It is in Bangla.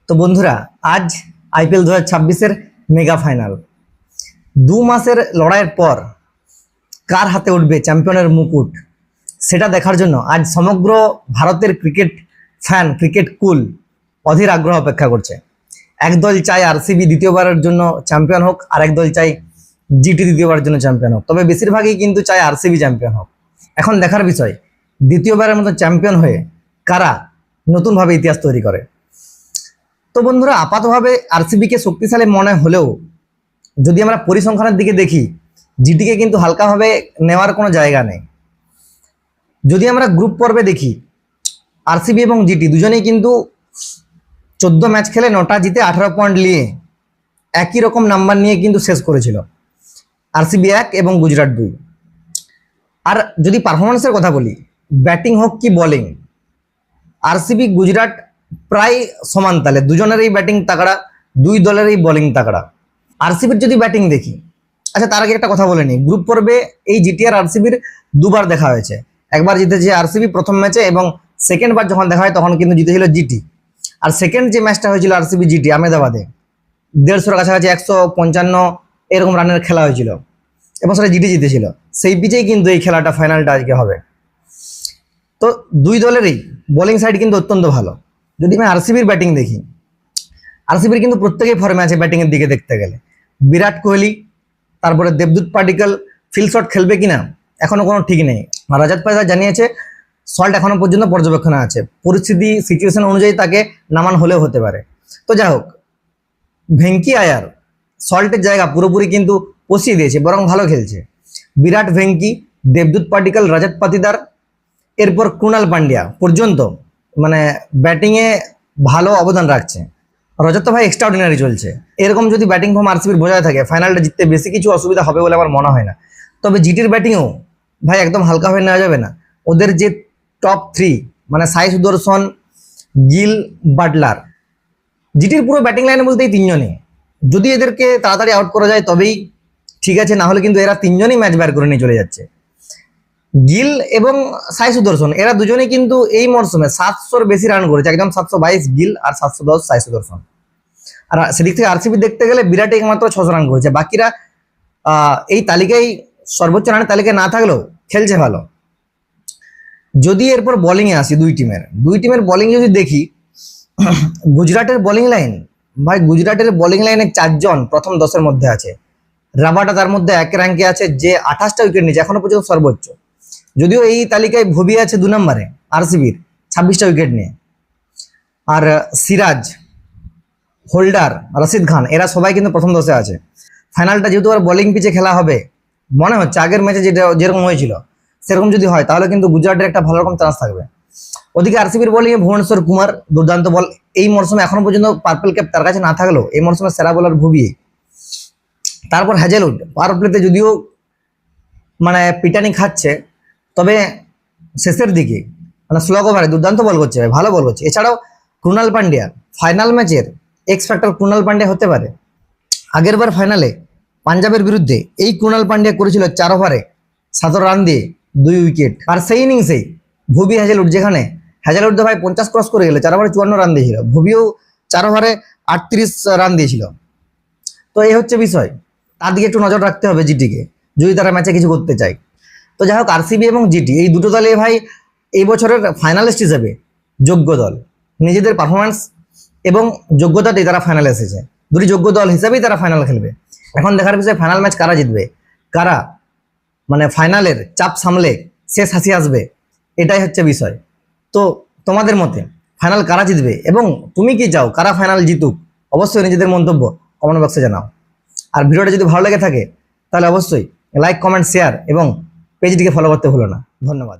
তো বন্ধুরা, আজ আইপিএল 2026-এর মেগা ফাইনাল। 2 মাসের লড়াইয়ের পর কার হাতে উঠবে চ্যাম্পিয়নের মুকুট, সেটা দেখার জন্য আজ সমগ্র ভারতের ক্রিকেট ফ্যান, ক্রিকেট কুল অধীর আগ্রহ অপেক্ষা করছে। একদল চায় আরসিবি দ্বিতীয়বারের জন্য চ্যাম্পিয়ন হোক, আর একদল চায় জিটি দ্বিতীয়বারের জন্য চ্যাম্পিয়ন হোক। তবে বেশিরভাগই কিন্তু চায় আরসিবি চ্যাম্পিয়ন হোক। এখন দেখার বিষয়, দ্বিতীয়বারের মতো চ্যাম্পিয়ন হয়ে কারা নতুনভাবে ইতিহাস তৈরি করে। তো বন্ধুরা, আপাতভাবে আরসিবিকে শক্তিশালী মনে হলেও যদি আমরা পরিসংখ্যানের দিকে দেখি, জিটিকে কিন্তু হালকাভাবে নেওয়ার কোনো জায়গা নেই। যদি আমরা গ্রুপ পর্বে দেখি, আরসিবি এবং জিটি দুজনেই কিন্তু 14 ম্যাচ খেলে 9টা জিতে 18 পয়েন্ট নিয়ে একই রকম নাম্বার নিয়ে কিন্তু শেষ করেছিল। আরসিবি 1 এবং গুজরাট 2। আর যদি পারফরমেন্সের কথা বলি, ব্যাটিং হোক কি বোলিং, আরসিবি গুজরাট প্রায় সমান তালে, দুজনেরই ব্যাটিং তাগড়া, দুই দলেরই বোলিং তাগড়া। আরসিবির যদি ব্যাটিং দেখি, আচ্ছা তার আগে একটা কথা বলে নিই, গ্রুপ পর্বে এই জিটি আর আরসিবির দুবার দেখা হয়েছে। একবার জিতেছে আরসিবি প্রথম ম্যাচে, এবং সেকেন্ড বার যখন দেখা হয় তখন কিন্তু জিতেছিল জিটি। আর সেকেন্ড যে ম্যাচটা হয়েছিল আরসিবি জিটি আহমেদাবাদে, 150-এর কাছাকাছি 155 এরকম রানের খেলা হয়েছিল, এবং সেটা জিটি জিতেছিল। সেই পিচেই কিন্তু এই খেলাটা, ফাইনালটা আজকে হবে। তো দুই দলেরই বোলিং সাইড কিন্তু অত্যন্ত ভালো। যদি আমি আরসিবির ব্যাটিং দেখি, আরসিবির কিন্তু প্রত্যেকেই ফর্মে আছে ব্যাটিংয়ের দিকে দেখতে গেলে। বিরাট কোহলি, তারপরে দেবদূত পাডিক্কল ফিল শট খেলবে কিনা এখনো কোনো ঠিক নেই। রাজাত পাটিদার জানিয়েছে সল্ট এখনো পর্যন্ত পর্যবেক্ষণে আছে, পরিস্থিতি সিচুয়েশন অনুযায়ী তাকে নামান হলেও হতে পারে। তো যাই হোক, ভেঙ্কি আয়ার সল্টের জায়গা পুরোপুরি কিন্তু পচিয়ে দিয়েছে, বরং ভালো খেলছে। বিরাট, ভেঙ্কি, দেবদূত পাডিক্কল, রাজাত পাটিদার, এরপর ক্রুনাল পান্ডিয়া পর্যন্ত মানে ব্যাটিংয়ে ভালো অবদান রাখছে। রজত ভাই এক্সট্রাঅর্ডিনারি চলছে। এরকম যদি ব্যাটিং ফর্ম আরসিবির বজায় থাকে, ফাইনালটা জিততে বেশি কিছু অসুবিধা হবে বলে আমার মনে হয় না। তবে জিটির ব্যাটিংও ভাই একদম হালকা হয়ে নেওয়া যাবে না। ওদের যে টপ 3 মানে সাই সুদর্শন, গিল, বাটলার, জিটির পুরো ব্যাটিং লাইনে বলতে এই তিনজনই। যদি এদেরকে তাড়াতাড়ি আউট করা যায় তবেই ঠিক আছে, না হলে কিন্তু এরা তিনজনই ম্যাচ বের করে নিয়ে চলে যাচ্ছে। গিল এবং সাই সুদর্শন এরা দুজনেই কিন্তু এই মরশুমে 700-র বেশি রান করেছে, একদম 722 গিল আর 710 সাই সুদর্শন। আর সেদিক থেকে আরসিবি দেখতে গেলে বিরাট একমাত্র 600 রান করেছে। বাকিরা এই তালিকায় সর্বোচ্চ রানের তালিকায় না থাকলেও খেলছে ভালো। যদি এরপর বোলিংয়ে আসি, দুই টিমের বোলিং যদি দেখি, গুজরাটের বোলিং লাইন, ভাই গুজরাটের বোলিং লাইনে 4 জন প্রথম 10-এর মধ্যে আছে। রাবাডা তার মধ্যে 1 র্যাঙ্কে আছে, যে 28টা উইকেট নিয়েছে এখনো পর্যন্ত সর্বোচ্চ। যদিও এই তালিকায় ভুবি আছে 2 নম্বরে আরসিবির 26টা উইকেট নিয়ে। আর সিরাজ, হোল্ডার, রশিদ খান এরা সবাই কিন্তু প্রথম 10-এ আছে। ফাইনালটা যেহেতু আর বোলিং পিচে খেলা হবে, মনে হচ্ছে আগের ম্যাচে যেরকম হয়েছিল সেরকম যদি হয় তাহলে কিন্তু গুজরাটের একটা ভালো রকম চান্স থাকবে। ওদিকে আরসিবির বোলিংয়ে ভুবনেশ্বর কুমার দুর্দান্ত বল। এই মরশুমে এখনো পর্যন্ত পার্পল ক্যাপ তার কাছে না থাকলেও এই মরশুমে সেরা বোলার ভুবি। তারপর হ্যাজেলউড পাওয়ার প্লেতে যদিও মানে পিটানি খাচ্ছে, তবে শেষের দিকে মানে স্লগ ওভারে দুর্দান্ত বল করছে, ভালো বল করছে। এছাড়াও ক্রুনাল পান্ডিয়া, ফাইনাল ম্যাচের এক্স ফ্যাক্টর ক্রুনাল পান্ডিয়া হতে পারে। আগের বার ফাইনালে পাঞ্জাবের বিরুদ্ধে এই ক্রুনাল পান্ডিয়া করেছিল 4 ওভারে 17 রান দিয়ে 2 উইকেট। আর সেই ইনিংসেই ভুবি, হ্যাজেলউড, যেখানে হ্যাজেলউড ভাই 50 ক্রস করে গেলে 4 ওভারে 54 রান দিয়েছিল, ভুবিও 4 ওভারে 38 রান দিয়েছিল। তো এই হচ্ছে বিষয়, তার দিকে একটু নজর রাখতে হবে জিটিকে যদি তারা ম্যাচে কিছু করতে চায়। তো যাই হোক, আরসিবি এবং জিটি এই দুটো দলে ভাই এই বছরের ফাইনালিস্ট হিসেবে যোগ্য দল। নিজেদের পারফরমেন্স এবং যোগ্যতাতেই তারা ফাইনালে এসেছে। দুটি যোগ্য দল হিসাবেই তারা ফাইনাল খেলবে। এখন দেখার বিষয় ফাইনাল ম্যাচ কারা জিতবে, কারা মানে ফাইনালের চাপ সামলে শেষ হাসি আসবে, এটাই হচ্ছে বিষয়। তো তোমাদের মতে ফাইনাল কারা জিতবে, এবং তুমি কি চাও কারা ফাইনাল জিতুক, অবশ্যই নিজেদের মন্তব্য কমেন্ট বক্সে জানাও। আর ভিডিওটা যদি ভালো লেগে থাকে তাহলে অবশ্যই লাইক, কমেন্ট, শেয়ার এবং পেজটিকে ফলো করতে ভুলো না। ধন্যবাদ।